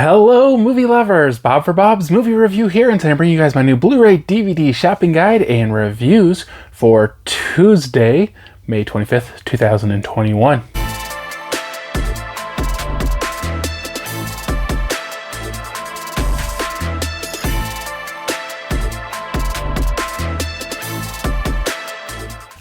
Hello, movie lovers! Bob for Bob's Movie Review here, and today I'm bringing you guys my new Blu-ray DVD shopping guide and reviews for Tuesday, May 25th, 2021.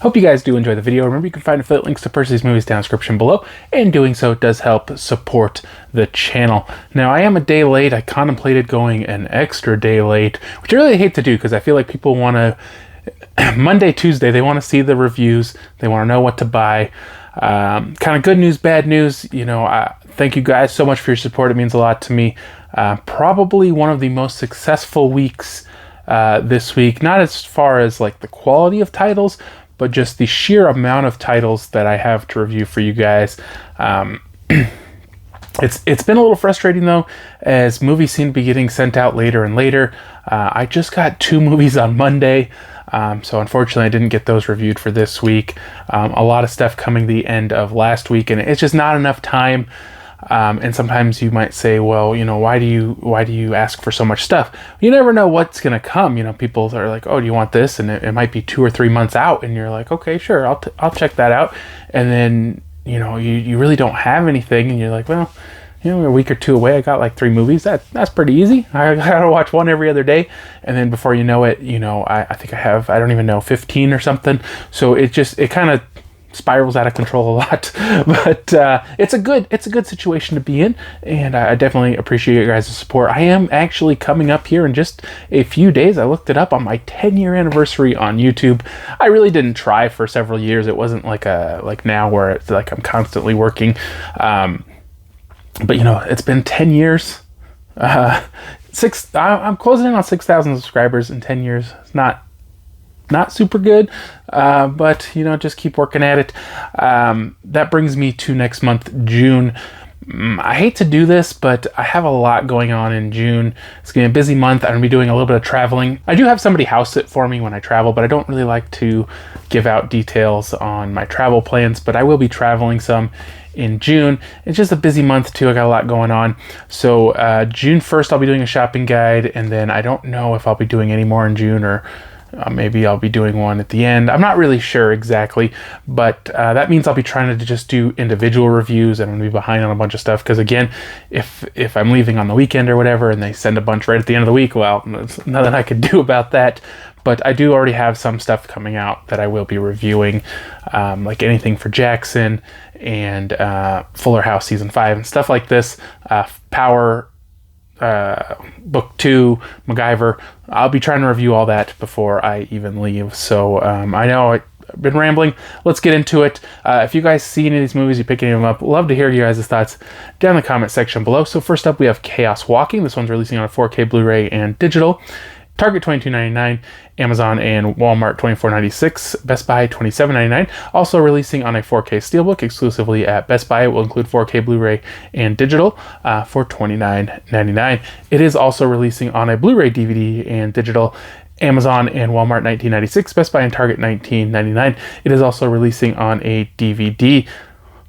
Hope you guys do enjoy the video. Remember, you can find affiliate links to purchase these movies down in the description below, and doing so does help support the channel. Now, I am a day late. I contemplated going an extra day late, which I really hate to do because I feel like people want to, Monday, Tuesday, they want to see the reviews. They want to know what to buy. Kind of good news, bad news. You know, thank you guys so much for your support. It means a lot to me. Probably one of the most successful weeks this week. Not as far as like the quality of titles, but just the sheer amount of titles that I have to review for you guys. It's been a little frustrating though, as movies seem to be getting sent out later and later. I just got 2 movies on Monday, so unfortunately I didn't get those reviewed for this week. A lot of stuff coming the end of last week, and it's just not enough time. And sometimes you might say, well, you know, why do you ask for so much stuff? You never know what's going to come. You know, people are like, oh, do you want this? And it might be 2 or 3 months out, and you're like, okay, sure, I'll check that out. And then, you know, you really don't have anything, and you're like, well, you know, a week or 2 away, I got like 3 movies. That's pretty easy. I gotta watch one every other day. And then before you know it, you know, I think I have, I don't even know, 15 or something. So it kind of spirals out of control a lot, but it's a good situation to be in, and I definitely appreciate your guys' support. I am actually coming up here in just a few days. I looked it up on my 10-year anniversary on YouTube. I really didn't try for several years. It wasn't like now where it's like I'm constantly working, but you know, it's been 10 years. I'm closing in on 6,000 subscribers in 10 years. It's not super good, but you know, just keep working at it. That brings me to next month, June. I hate to do this, but I have a lot going on in June. It's gonna be a busy month. I'm gonna be doing a little bit of traveling. I do have somebody house sit for me when I travel, but I don't really like to give out details on my travel plans, but I will be traveling some in June. It's just a busy month too. I got a lot going on. So June 1st, I'll be doing a shopping guide, and then I don't know if I'll be doing any more in June, or maybe I'll be doing one at the end. I'm not really sure exactly, but that means I'll be trying to just do individual reviews, and I'm going to be behind on a bunch of stuff because, again, if I'm leaving on the weekend or whatever and they send a bunch right at the end of the week, well, there's nothing I could do about that. But I do already have some stuff coming out that I will be reviewing, like anything for Jackson and Fuller House Season 5 and stuff like this. Power Book 2, MacGyver. I'll be trying to review all that before I even leave. So I know I've been rambling. Let's get into it. If you guys see any of these movies, you pick any of them up, love to hear you guys' thoughts down in the comment section below. So first up, we have Chaos Walking. This one's releasing on a 4K Blu-ray and digital. Target $22.99, Amazon and Walmart $24.96, Best Buy $27.99. Also releasing on a 4K Steelbook exclusively at Best Buy. It will include 4K Blu-ray and digital for $29.99. It is also releasing on a Blu-ray DVD and digital, Amazon and Walmart $19.96, Best Buy and Target $19.99. It is also releasing on a DVD,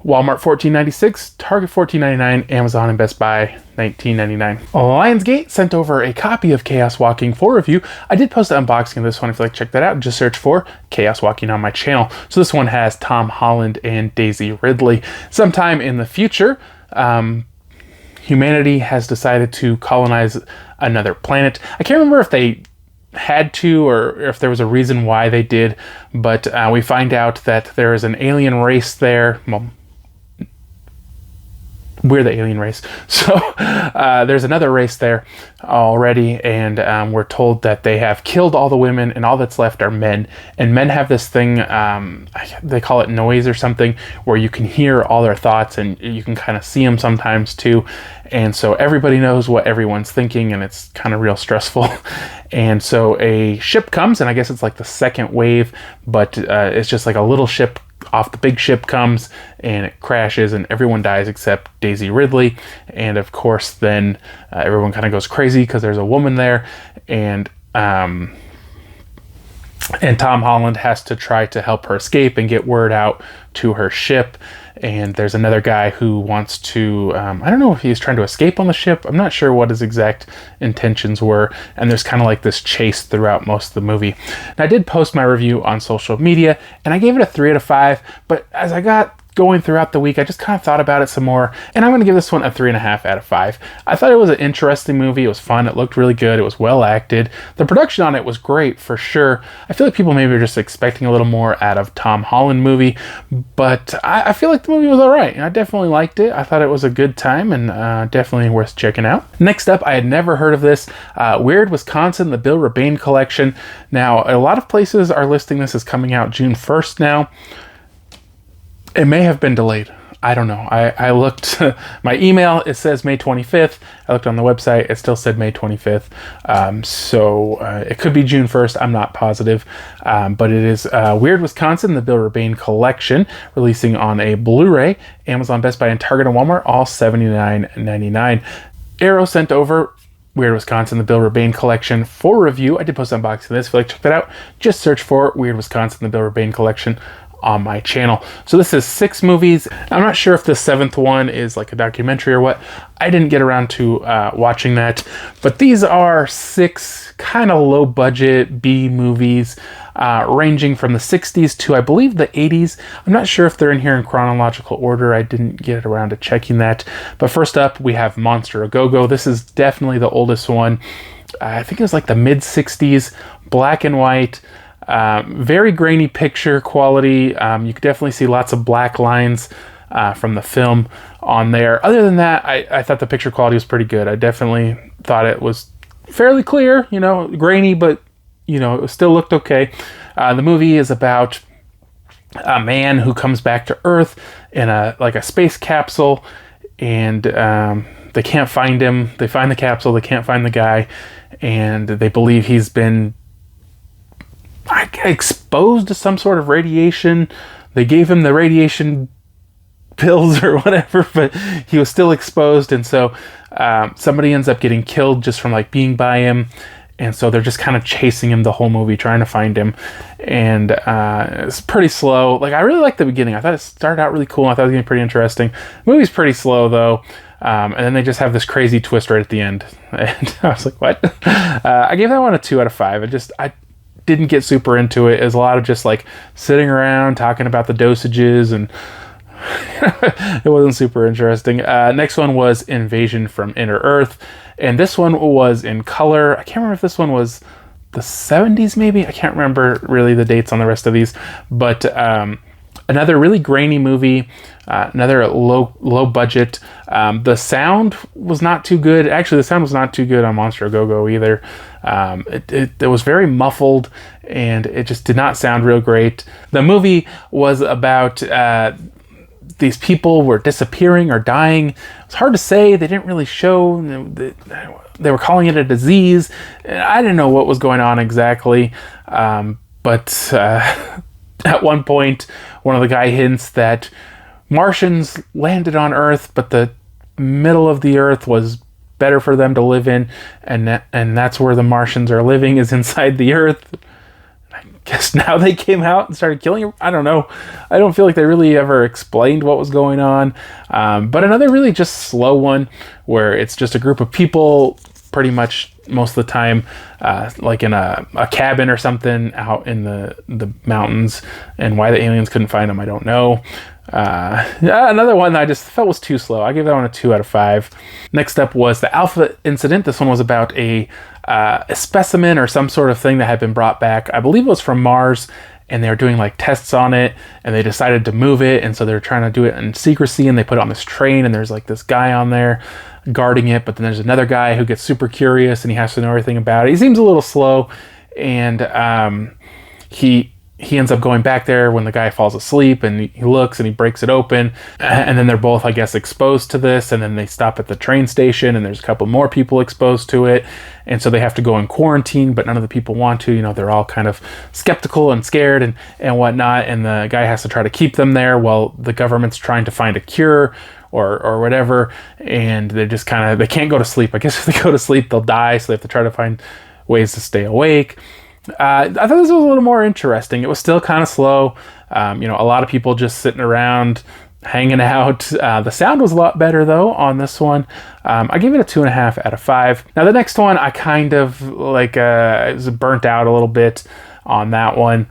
Walmart $14.96, Target $14.99, Amazon and Best Buy $19.99. Lionsgate sent over a copy of Chaos Walking for review. I did post an unboxing of this one. If you'd like to check that out, just search for Chaos Walking on my channel. So this one has Tom Holland and Daisy Ridley. Sometime in the future, humanity has decided to colonize another planet. I can't remember if they had to or if there was a reason why they did, but we find out that there is an alien race there. Well, we're the alien race. So there's another race there already, and we're told that they have killed all the women and all that's left are men. And men have this thing, they call it noise or something, where you can hear all their thoughts and you can kind of see them sometimes too. And so everybody knows what everyone's thinking, and it's kind of real stressful. And so a ship comes, and I guess it's like the second wave, but it's just like a little ship off the big ship comes, and it crashes, and everyone dies except Daisy Ridley. And of course then everyone kind of goes crazy because there's a woman there, and Tom Holland has to try to help her escape and get word out to her ship. and there's another guy who wants to, I don't know if he's trying to escape on the ship. I'm not sure what his exact intentions were, and there's kind of like this chase throughout most of the movie. And I did post my review on social media, and I gave it a 3 out of 5, but as I got going throughout the week, I just kind of thought about it some more, and I'm going to give this one a 3.5 out of 5. I thought it was an interesting movie. It was fun. It looked really good. It was well acted. The production on it was great for sure. I feel like people maybe are just expecting a little more out of Tom Holland movie, but I feel like the movie was all right. I definitely liked it. I thought it was a good time, and definitely worth checking out. Next up, I had never heard of this. Weird Wisconsin, the Bill Ribane collection. Now, a lot of places are listing this as coming out June 1st now. It may have been delayed. I don't know. I looked, my email, it says May 25th. I looked on the website, it still said May 25th. So it could be June 1st. I'm not positive. But it is Weird Wisconsin, the Bill Ribane collection, releasing on a Blu-ray, Amazon, Best Buy, and Target and Walmart, all $79.99. Arrow sent over Weird Wisconsin, the Bill Ribane collection for review. I did post an unboxing of this. If you'd like to check that out, just search for Weird Wisconsin, the Bill Ribane collection on my channel. So this is 6 movies. I'm not sure if the 7th one is like a documentary or what. I didn't get around to watching that, but these are 6 kind of low budget B movies, ranging from the 60s to I believe the 80s. I'm not sure if they're in here in chronological order. I didn't get around to checking that. But first up, we have Monster A Go-Go. This is definitely the oldest one. I think it was like the mid 60s, black and white. Very grainy picture quality. You could definitely see lots of black lines from the film on there. Other than that, I thought the picture quality was pretty good. I definitely thought it was fairly clear, grainy, but, it still looked okay. The movie is about a man who comes back to Earth in a space capsule, and they can't find him. They find the capsule, they can't find the guy, and they believe he's been exposed to some sort of radiation. They gave him the radiation pills or whatever, but he was still exposed, and so somebody ends up getting killed just from being by him, and so they're just kind of chasing him the whole movie, trying to find him, and it's pretty slow. I really liked the beginning. I thought it started out really cool. I thought it was going to be pretty interesting. The movie's pretty slow though, and then they just have this crazy twist right at the end, and I was like, what? I gave that one a 2 out of 5. I didn't get super into it. It was a lot of just sitting around talking about the dosages, and it wasn't super interesting. Next one was Invasion from Inner Earth, and this one was in color. I can't remember if this one was the 70s maybe. I can't remember really the dates on the rest of these, but another really grainy movie, another low budget. The sound was not too good. Actually, the sound was not too good on Monster A Go-Go either. It was very muffled, and it just did not sound real great. The movie was about these people were disappearing or dying. It's hard to say. They didn't really show. They were calling it a disease. I didn't know what was going on exactly, but at one point, one of the guy hints that Martians landed on Earth, but the middle of the Earth was better for them to live in, and that's where the Martians are living, is inside the Earth. I guess now they came out and started killing him. I don't know. I don't feel like they really ever explained what was going on. But another really just slow one where it's just a group of people pretty much most of the time, in a cabin or something out in the mountains, and why the aliens couldn't find them, I don't know. Another one that I just felt was too slow. I gave that one a 2 out of 5. Next up was the Alpha Incident. This one was about a specimen or some sort of thing that had been brought back. I believe it was from Mars, and they were doing tests on it, and they decided to move it, and so they're trying to do it in secrecy, and they put it on this train, and there's this guy on there guarding it, but then there's another guy who gets super curious, and he has to know everything about it. He seems a little slow, and he ends up going back there when the guy falls asleep, and he looks and he breaks it open, and then they're both, I guess, exposed to this, and then they stop at the train station, and there's a couple more people exposed to it, and so they have to go in quarantine, but none of the people want to. They're all kind of skeptical and scared and whatnot, and the guy has to try to keep them there while the government's trying to find a cure or whatever, and they just they can't go to sleep. I guess if they go to sleep, they'll die, so they have to try to find ways to stay awake. I thought this was a little more interesting. It was still kind of slow. A lot of people just sitting around hanging out. The sound was a lot better though on this one. I gave it a 2.5 out of 5. Now the next one, I kind of like was burnt out a little bit on that one.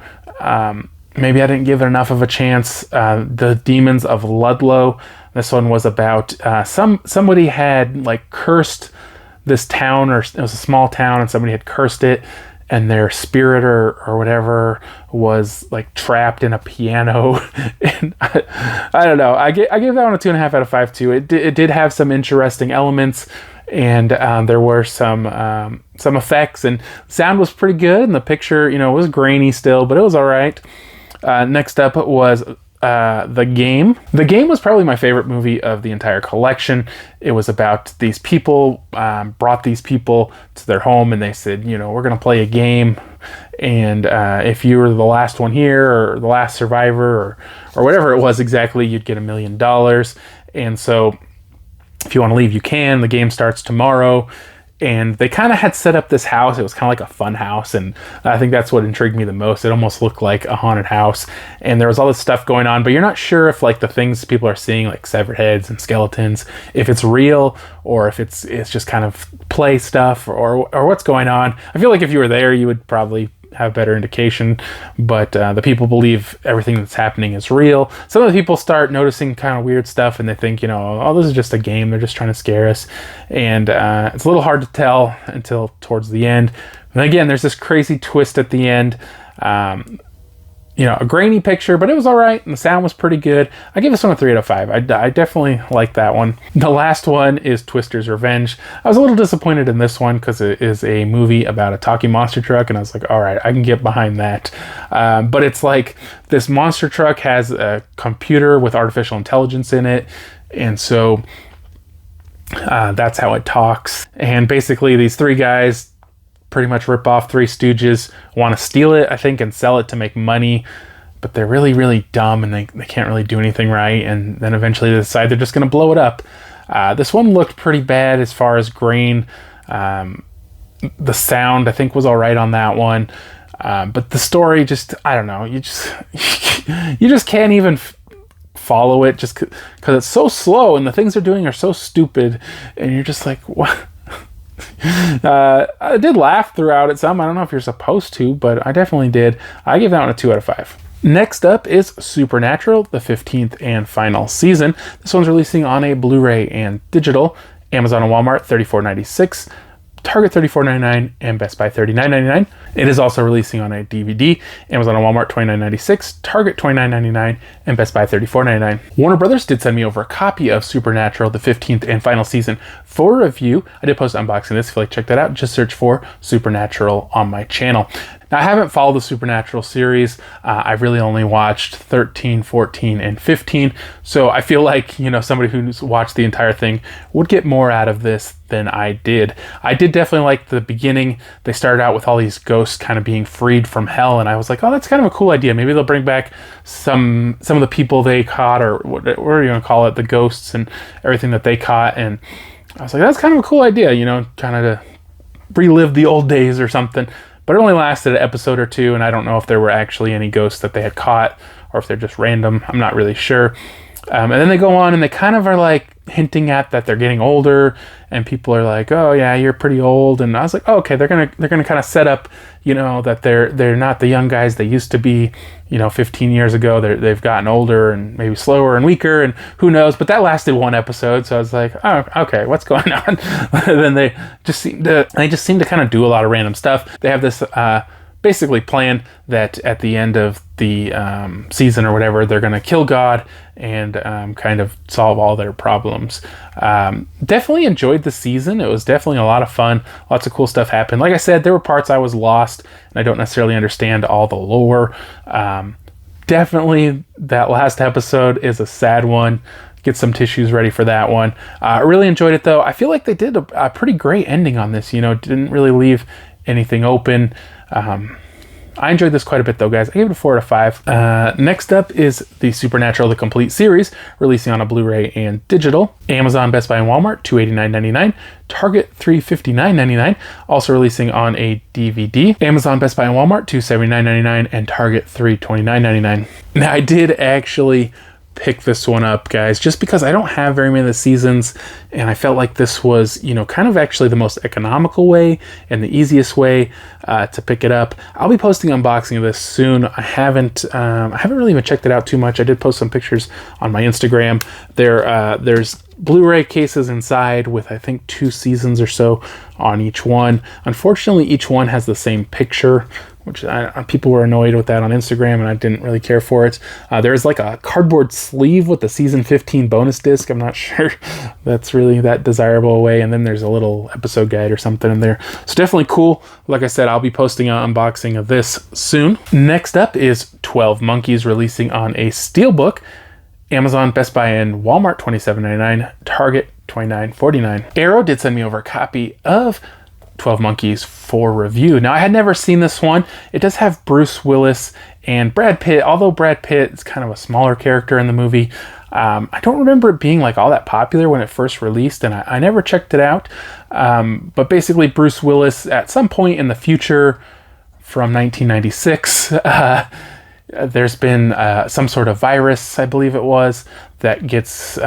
Maybe I didn't give it enough of a chance. The Demons of Ludlow. This one was about somebody had like cursed this town, or it was a small town, and somebody had cursed it, and their spirit or whatever was like trapped in a piano. And I don't know. I gave that one a 2.5 out of 5 too. It did have some interesting elements, and there were some effects, and sound was pretty good, and the picture, was grainy still, but it was all right. Next up was The Game. The Game was probably my favorite movie of the entire collection. It was about these people, brought these people to their home, and they said, we're going to play a game, and if you were the last one here, or the last survivor, or whatever it was exactly, you'd get $1 million. And so if you want to leave, you can. The game starts tomorrow. And they kind of had set up this house. It was kind of like a fun house, and I think that's what intrigued me the most. It almost looked like a haunted house, and there was all this stuff going on, but you're not sure if like the things people are seeing, like severed heads and skeletons, if it's real or if it's just kind of play stuff or what's going on. I feel like if you were there, you would probably have better indication, but the people believe everything that's happening is real. Some of the people start noticing kind of weird stuff, and they think, oh, this is just a game. They're just trying to scare us. And it's a little hard to tell until towards the end. And again, there's this crazy twist at the end. A grainy picture, but it was all right, and the sound was pretty good. I give this one a 3 out of 5. I definitely like that one. The last one is Twister's Revenge. I was a little disappointed in this one because it is a movie about a talking monster truck, and I was like, all right, I can get behind that. But it's like this monster truck has a computer with artificial intelligence in it, and so that's how it talks. And basically, these three guys pretty much rip off Three Stooges, want to steal it, I think, and sell it to make money, but they're really, really dumb, and they can't really do anything right, and then eventually they decide they're just going to blow it up. This one looked pretty bad as far as grain. The sound, I think, was all right on that one, but the story just, I don't know, you just can't even follow it just because it's so slow, and the things they're doing are so stupid, and you're just like, what? I did laugh throughout it some. I don't know if you're supposed to, but I definitely did. I gave that one a 2 out of 5. Next up is Supernatural, the 15th and final season. This one's releasing on a Blu-ray and digital. Amazon and Walmart, $34.96. Target $34.99 and Best Buy $39.99. It is also releasing on a DVD. Amazon and Walmart $29.96, Target $29.99, and Best Buy $34.99. Warner Brothers did send me over a copy of Supernatural, the 15th and final season, for review. I did post an unboxing this. If you'd like to check that out, just search for Supernatural on my channel. Now, I haven't followed the Supernatural series. I've really only watched 13, 14, and 15. So I feel like, somebody who's watched the entire thing would get more out of this than I did. I did definitely like the beginning. They started out with all these ghosts kind of being freed from hell, and I was like, oh, that's kind of a cool idea. Maybe they'll bring back some of the people they caught, or what are you going to call it, the ghosts and everything that they caught. And I was like, that's kind of a cool idea, kind of to relive the old days or something. But it only lasted an episode or two, and I don't know if there were actually any ghosts that they had caught or if they're just random. I'm not really sure. And then they go on and they kind of are like hinting at that they're getting older, and people are like, oh yeah, you're pretty old. And I was like, oh, okay, they're gonna kind of set up, that they're not the young guys they used to be, 15 years ago. They've gotten older and maybe slower and weaker, and who knows. But that lasted one episode, so I was like, oh, okay, what's going on? Then they just seem to kind of do a lot of random stuff. They have this basically plan that at the end of the season or whatever, they're going to kill God and kind of solve all their problems. Definitely enjoyed the season. It was definitely a lot of fun. Lots of cool stuff happened. Like I said, there were parts I was lost and I don't necessarily understand all the lore. Definitely that last episode is a sad one. Get some tissues ready for that one. I really enjoyed it though. I feel like they did a pretty great ending on this, didn't really leave anything open. I enjoyed this quite a bit though, guys. I gave it a 4 out of 5. Next up is the Supernatural, the complete series, releasing on a Blu-ray and digital. Amazon, Best Buy, and Walmart, $289.99. Target, $359.99. Also releasing on a DVD. Amazon, Best Buy, and Walmart, $279.99. And Target, $329.99. Now, I did actually pick this one up, guys, just because I don't have very many of the seasons, and I felt like this was, you know, kind of actually the most economical way and the easiest way to pick it up. I'll be posting unboxing of this soon. I haven't really even checked it out too much. I did post some pictures on my Instagram. There's Blu-ray cases inside with, I think, 2 seasons or so on each one. Unfortunately, each one has the same picture, which people were annoyed with that on Instagram, and I didn't really care for it. There's like a cardboard sleeve with the season 15 bonus disc. I'm not sure that's really that desirable a way. And then there's a little episode guide or something in there. So definitely cool. Like I said, I'll be posting an unboxing of this soon. Next up is 12 Monkeys releasing on a Steelbook. Amazon, Best Buy, and Walmart, $27.99. Target, $29.49. Arrow did send me over a copy of 12 Monkeys for review. Now, I had never seen this one. It does have Bruce Willis and Brad Pitt, although Brad Pitt is kind of a smaller character in the movie. I don't remember it being like all that popular when it first released, and I never checked it out. But basically, Bruce Willis, at some point in the future from 1996, there's been some sort of virus, I believe it was, that gets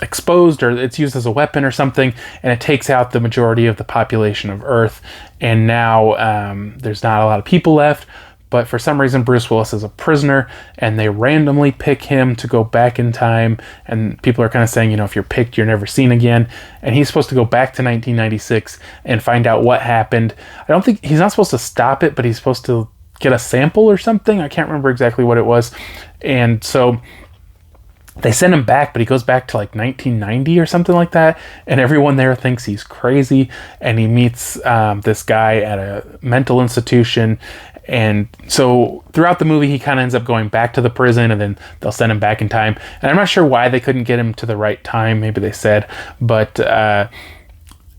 exposed, or it's used as a weapon or something, and it takes out the majority of the population of Earth. And now there's not a lot of people left, but for some reason Bruce Willis is a prisoner, and they randomly pick him to go back in time. And people are kind of saying, you know, if you're picked, you're never seen again. And he's supposed to go back to 1996 and find out what happened. I don't think he's not supposed to stop it, but he's supposed to get a sample or something. I can't remember exactly what it was. And so they send him back, but he goes back to like 1990 or something like that. And everyone there thinks he's crazy. And he meets this guy at a mental institution. And so throughout the movie, he kind of ends up going back to the prison, and then they'll send him back in time. And I'm not sure why they couldn't get him to the right time. Maybe they said, but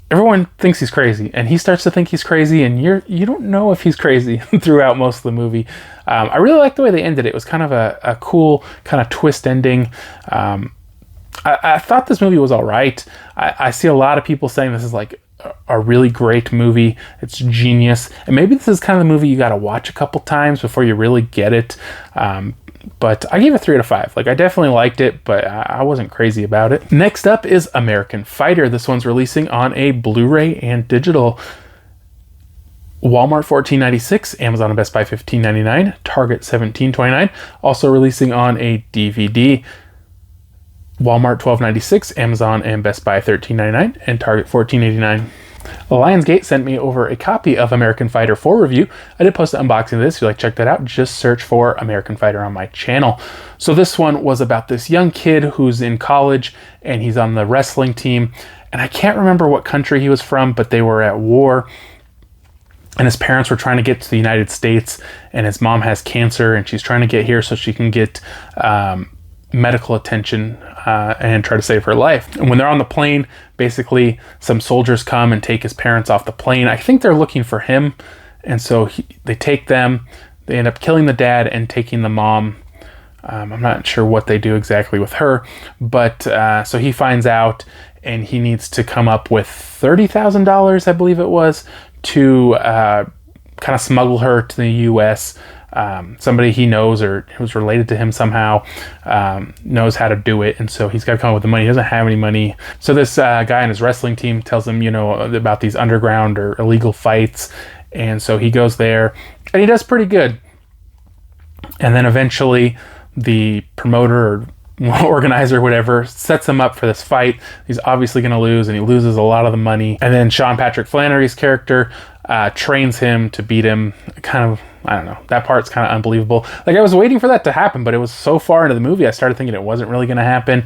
everyone thinks he's crazy, and he starts to think he's crazy, and you don't know if he's crazy throughout most of the movie. I really like the way they ended it. It was kind of a cool kind of twist ending. I thought this movie was all right. I see a lot of people saying this is like a really great movie. It's genius, and maybe this is kind of the movie you got to watch a couple times before you really get it. But I gave it 3 out of 5. Like, I definitely liked it, but I wasn't crazy about it. Next up is American Fighter. This one's releasing on a Blu-ray and digital. Walmart $14.96, Amazon and Best Buy $15.99, Target $17.29. Also releasing on a DVD. Walmart $12.96, Amazon and Best Buy $13.99, and Target $14.89. Lionsgate sent me over a copy of American Fighter for review. I did post an unboxing of this. If you like, check that out. Just search for American Fighter on my channel. So this one was about this young kid who's in college, and he's on the wrestling team. And I can't remember what country he was from, but they were at war. And his parents were trying to get to the United States, and his mom has cancer, and she's trying to get here so she can get medical attention and try to save her life. And when they're on the plane, basically some soldiers come and take his parents off the plane. I think they're looking for him, and so they take them. They end up killing the dad and taking the mom. I'm not sure what they do exactly with her, but so he finds out, and he needs to come up with $30,000, I believe it was, to kind of smuggle her to the U.S. Somebody he knows or who's related to him somehow knows how to do it, and so he's got to come up with the money. He doesn't have any money. So this guy on his wrestling team tells him, you know, about these underground or illegal fights, and so he goes there, and he does pretty good. And then eventually the promoter or organizer, whatever, sets him up for this fight. He's obviously going to lose, and he loses a lot of the money. And then Sean Patrick Flannery's character trains him to beat him. Kind of, I don't know, that part's kind of unbelievable. Like, I was waiting for that to happen, but it was so far into the movie, I started thinking it wasn't really going to happen.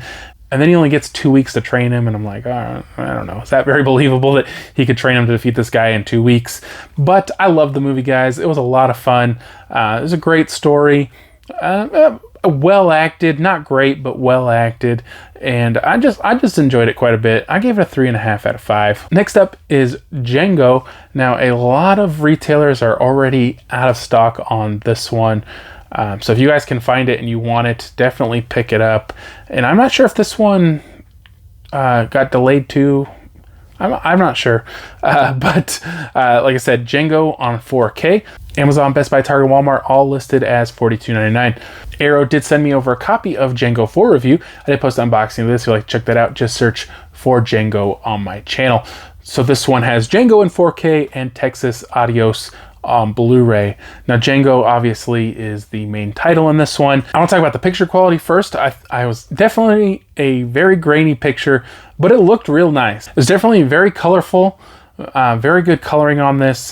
And then he only gets 2 weeks to train him, and I'm like, oh, I don't know. Is that very believable that he could train him to defeat this guy in 2 weeks? But I love the movie, guys. It was a lot of fun. It was a great story. Well acted, not great, but well acted, and I just enjoyed it quite a bit. I gave it a 3.5 out of 5. Next up is Django. Now, a lot of retailers are already out of stock on this one, so if you guys can find it and you want it, definitely pick it up. And I'm not sure if this one got delayed too. I'm not sure, but like I said, Django on 4K. Amazon, Best Buy, Target, Walmart, all listed as $42.99. Arrow did send me over a copy of Django for review. I did post an unboxing of this. If you'd like to check that out, just search for Django on my channel. So this one has Django in 4K and Texas Adios on Blu-ray. Now Django obviously is the main title in this one. I want to talk about the picture quality first. I was definitely a very grainy picture, but it looked real nice. It was definitely very colorful. Very good coloring on this,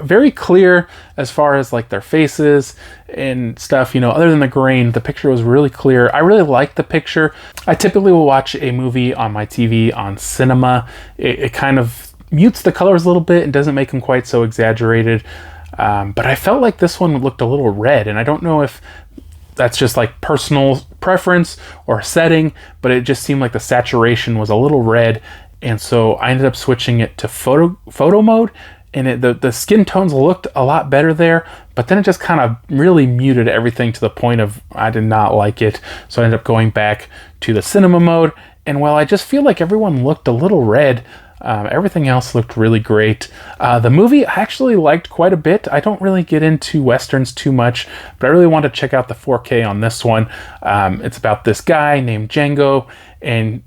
very clear as far as like their faces and stuff, you know, other than the grain. The picture was really clear. I really liked the picture. I typically will watch a movie on my TV on cinema. It kind of mutes the colors a little bit and doesn't make them quite so exaggerated, but I felt like this one looked a little red, and I don't know if that's just like personal preference or setting, but it just seemed like the saturation was a little red. And so I ended up switching it to photo mode, and the skin tones looked a lot better there, but then it just kind of really muted everything to the point of I did not like it. So I ended up going back to the cinema mode, and while I just feel like everyone looked a little red, everything else looked really great. The movie I actually liked quite a bit. I don't really get into Westerns too much, but I really wanted to check out the 4K on this one. It's about this guy named Django, and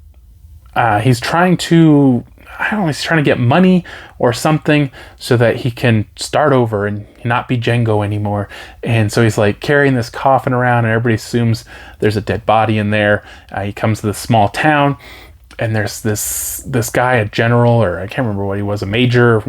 he's trying to, I don't know, he's trying to get money or something so that he can start over and not be Django anymore. And so he's like carrying this coffin around, and everybody assumes there's a dead body in there. He comes to this small town, and there's this guy, a general, or I can't remember what he was, a major,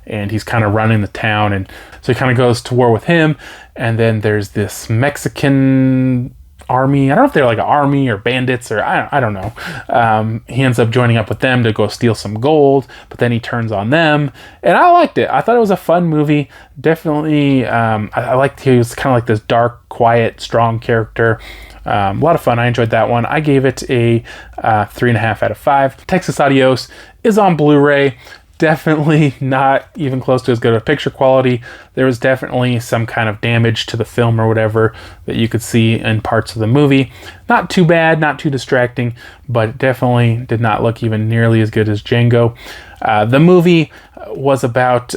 and he's kind of running the town. And so he kind of goes to war with him. And then there's this Mexican army. I don't know if they're like an army or bandits, or I don't know. He ends up joining up with them to go steal some gold, but then he turns on them, and I liked it. I thought it was a fun movie. Definitely, I liked he was kind of like this dark, quiet, strong character. A lot of fun. I enjoyed that one. I gave it a 3.5 out of 5. Texas Adios is on Blu-ray. Definitely not even close to as good of a picture quality. There was definitely some kind of damage to the film or whatever that you could see in parts of the movie. Not too bad, not too distracting, but definitely did not look even nearly as good as Django. The movie was about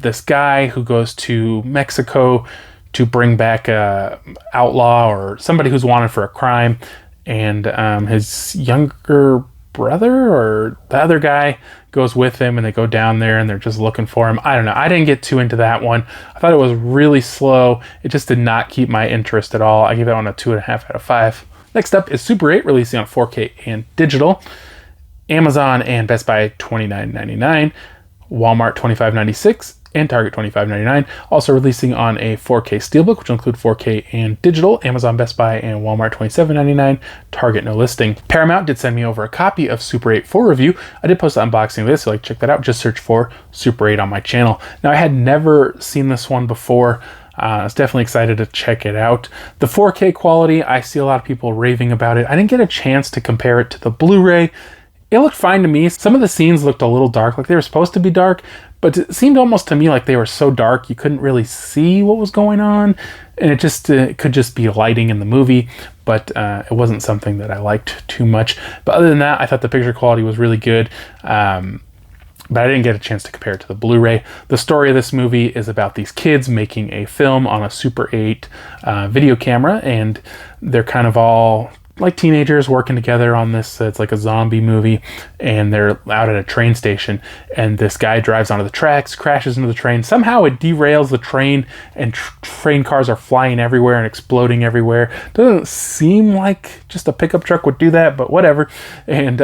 this guy who goes to Mexico to bring back a outlaw or somebody who's wanted for a crime, and his younger brother or the other guy goes with him, and they go down there and they're just looking for him. I don't know. I didn't get too into that one. I thought it was really slow. It just did not keep my interest at all. I gave that one a 2.5 out of 5. Next up is Super 8, releasing on 4K and digital. Amazon and Best Buy $29.99, Walmart $25.96, and Target $25.99. Also releasing on a 4K Steelbook, which will include 4K and digital. Amazon, Best Buy, and Walmart $27.99. Target no listing. Paramount did send me over a copy of Super 8 for review. I did post an unboxing of this, so check that out. Just search for Super 8 on my channel. Now, I had never seen this one before. I was definitely excited to check it out. The 4K quality, I see a lot of people raving about it. I didn't get a chance to compare it to the Blu-ray. It looked fine to me. Some of the scenes looked a little dark, like they were supposed to be dark, but it seemed almost to me like they were so dark you couldn't really see what was going on, and it could just be lighting in the movie, but it wasn't something that I liked too much. But other than that, I thought the picture quality was really good, but I didn't get a chance to compare it to the Blu-ray. The story of this movie is about these kids making a film on a Super 8 video camera, and they're kind of all like teenagers working together on this. It's like a zombie movie, and they're out at a train station, and this guy drives onto the tracks, crashes into the train. Somehow it derails the train, and train cars are flying everywhere and exploding everywhere. Doesn't seem like just a pickup truck would do that, but whatever. And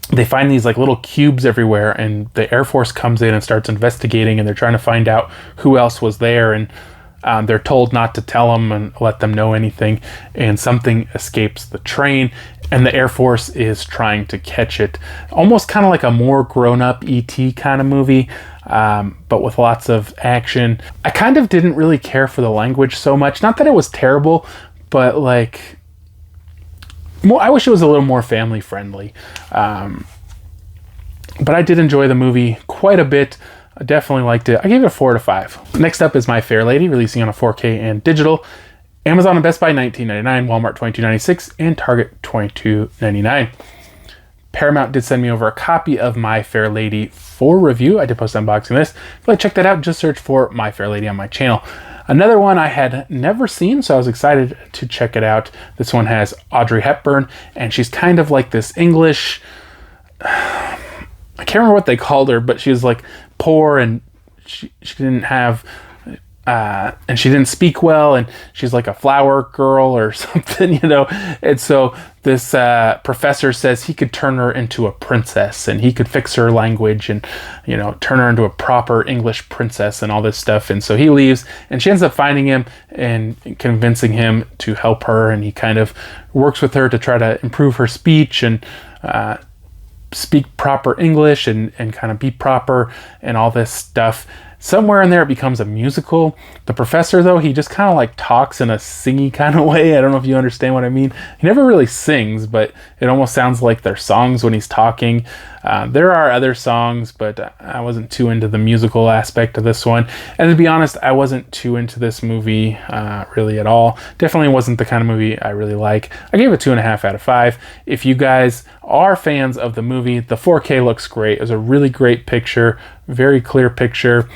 they find these like little cubes everywhere, and the Air Force comes in and starts investigating, and they're trying to find out who else was there, and they're told not to tell them and let them know anything, and something escapes the train, and the Air Force is trying to catch it. Almost kind of like a more grown-up E.T. kind of movie, but with lots of action. I kind of didn't really care for the language so much. Not that it was terrible, but like, I wish it was a little more family-friendly. But I did enjoy the movie quite a bit. I definitely liked it. I gave it a 4 out of 5. Next up is My Fair Lady, releasing on a 4K and digital. Amazon and Best Buy $19.99, Walmart $22.96, and Target $22.99. Paramount did send me over a copy of My Fair Lady for review. I did post unboxing this. If you'd like to check that out, just search for My Fair Lady on my channel. Another one I had never seen, so I was excited to check it out. This one has Audrey Hepburn, and she's kind of like this English... I can't remember what they called her, but she was like poor, and she didn't have... and she didn't speak well, and she's like a flower girl or something, you know. And so this professor says he could turn her into a princess, and he could fix her language and, you know, turn her into a proper English princess and all this stuff. And so he leaves, and she ends up finding him and convincing him to help her, and he kind of works with her to try to improve her speech and speak proper English and kind of be proper and all this stuff. Somewhere in there it becomes a musical. The professor, though, he just kind of like talks in a singy kind of way. I don't know if you understand what I mean. He never really sings, but it almost sounds like they're songs when he's talking. There are other songs, but I wasn't too into the musical aspect of this one. And to be honest, I wasn't too into this movie really at all. Definitely wasn't the kind of movie I really like. I gave it 2.5 out of 5. If you guys are fans of the movie, the 4K looks great. It was a really great picture, very clear picture.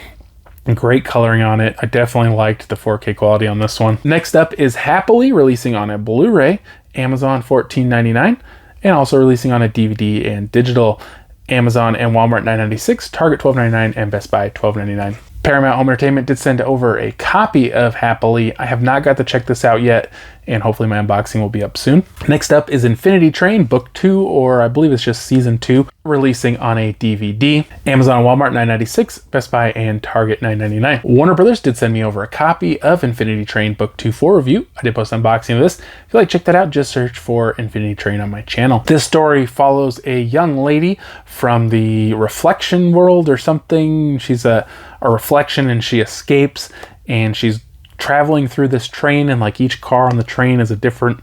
Great coloring on it. I definitely liked the 4K quality on this one. Next up is Happily, releasing on a Blu-ray, Amazon $14.99, and also releasing on a DVD and digital, Amazon and Walmart $9.96, Target $12.99, and Best Buy $12.99. Paramount Home Entertainment did send over a copy of Happily. I have not got to check this out yet, and hopefully my unboxing will be up soon. Next up is Infinity Train Book 2, or I believe it's just Season 2, releasing on a DVD. Amazon and Walmart $9.96, Best Buy and Target $9.99. Warner Brothers did send me over a copy of Infinity Train Book 2 for review. I did post an unboxing of this. If you'd like to check that out, just search for Infinity Train on my channel. This story follows a young lady from the reflection world or something. She's a reflection, and she escapes, and she's traveling through this train, and like each car on the train is a different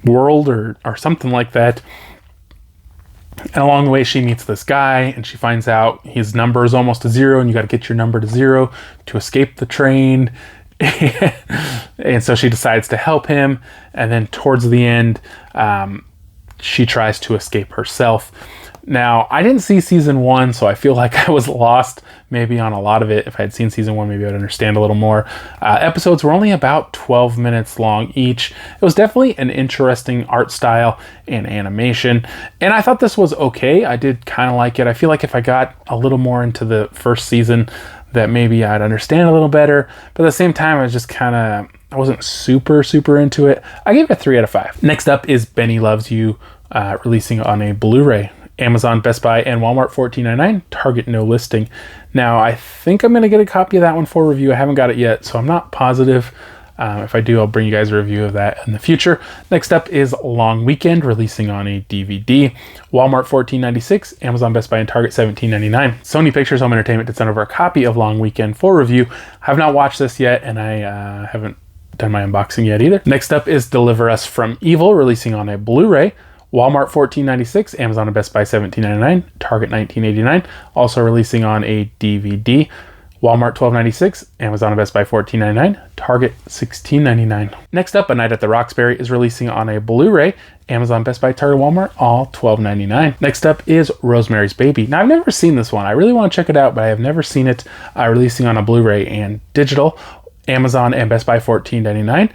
world or something like that. And along the way she meets this guy, and she finds out his number is almost to 0, and you got to get your number to 0 to escape the train. And so she decides to help him, and then towards the end she tries to escape herself. Now, I didn't see season 1, so I feel like I was lost maybe on a lot of it. If I had seen season 1, maybe I'd understand a little more. Episodes were only about 12 minutes long each. It was definitely an interesting art style and animation, and I thought this was okay. I did kind of like it. I feel like if I got a little more into the first season, that maybe I'd understand a little better, but at the same time, I was just kind of, I wasn't super into it. I gave it a 3 out of 5. Next up is Benny Loves You, releasing on a Blu-ray. Amazon, Best Buy, and Walmart $14.99, Target no listing. Now, I think I'm going to get a copy of that one for review. I haven't got it yet, so I'm not positive. If I do, I'll bring you guys a review of that in the future. Next up is Long Weekend, releasing on a DVD. Walmart $14.96, Amazon, Best Buy, and Target $17.99. Sony Pictures Home Entertainment did send over a copy of Long Weekend for review. I have not watched this yet, and I haven't done my unboxing yet either. Next up is Deliver Us From Evil, releasing on a Blu-ray. Walmart $14.96, Amazon and Best Buy $17.99, Target $19.89, also releasing on a DVD. Walmart $12.96, Amazon and Best Buy $14.99, Target $16.99. Next up, A Night at the Roxbury is releasing on a Blu-ray. Amazon, Best Buy, Target, Walmart, all $12.99. Next up is Rosemary's Baby. Now, I've never seen this one. I really want to check it out, but I have never seen it. Releasing on a Blu-ray and digital. Amazon and Best Buy $14.99,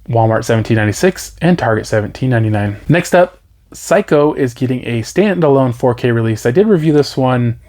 Walmart $17.96, and Target $17.99. Next up, Psycho is getting a standalone 4K release. I did review this one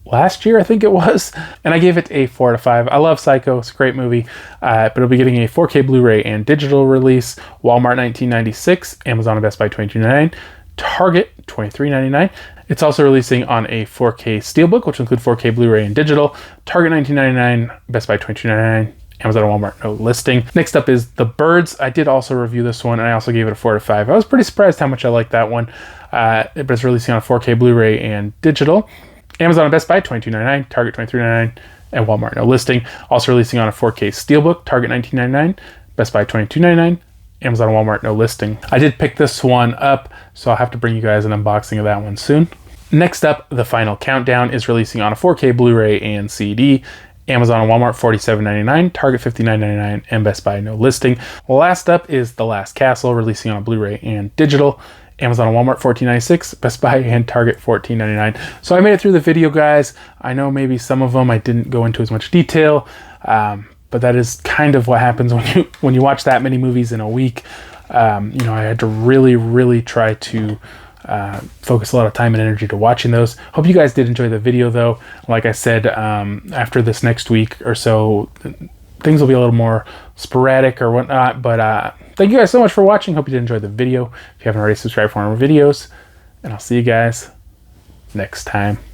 last year, I think it was, and I gave it a 4 out of 5. I love Psycho. It's a great movie, but it'll be getting a 4K Blu-ray and digital release. Walmart $19.96, Amazon and Best Buy $22.99, Target $23.99. It's also releasing on a 4K Steelbook, which will include 4K Blu-ray and digital. Target $19.99, Best Buy $22.99. Amazon and Walmart, no listing. Next up is The Birds. I did also review this one, and I also gave it a 4 out of 5. I was pretty surprised how much I liked that one, but it's releasing on a 4K Blu-ray and digital. Amazon and Best Buy, $22.99, Target $23.99, and Walmart, no listing. Also releasing on a 4K Steelbook, Target $19.99, Best Buy $22.99, Amazon and Walmart, no listing. I did pick this one up, so I'll have to bring you guys an unboxing of that one soon. Next up, The Final Countdown is releasing on a 4K Blu-ray and CD. Amazon and Walmart $47.99, Target $59.99, and Best Buy no listing. Last up is The Last Castle, releasing on a Blu-ray and digital. Amazon and Walmart $14.96, Best Buy and Target $14.99. So I made it through the video, guys. I know maybe some of them I didn't go into as much detail, but that is kind of what happens when you watch that many movies in a week. You know, I had to really try to focus a lot of time and energy to watching those. Hope you guys did enjoy the video, though. Like I said, after this next week or so, things will be a little more sporadic or whatnot, but thank you guys so much for watching. Hope you did enjoy the video. If you haven't already, subscribed for more videos, and I'll see you guys next time.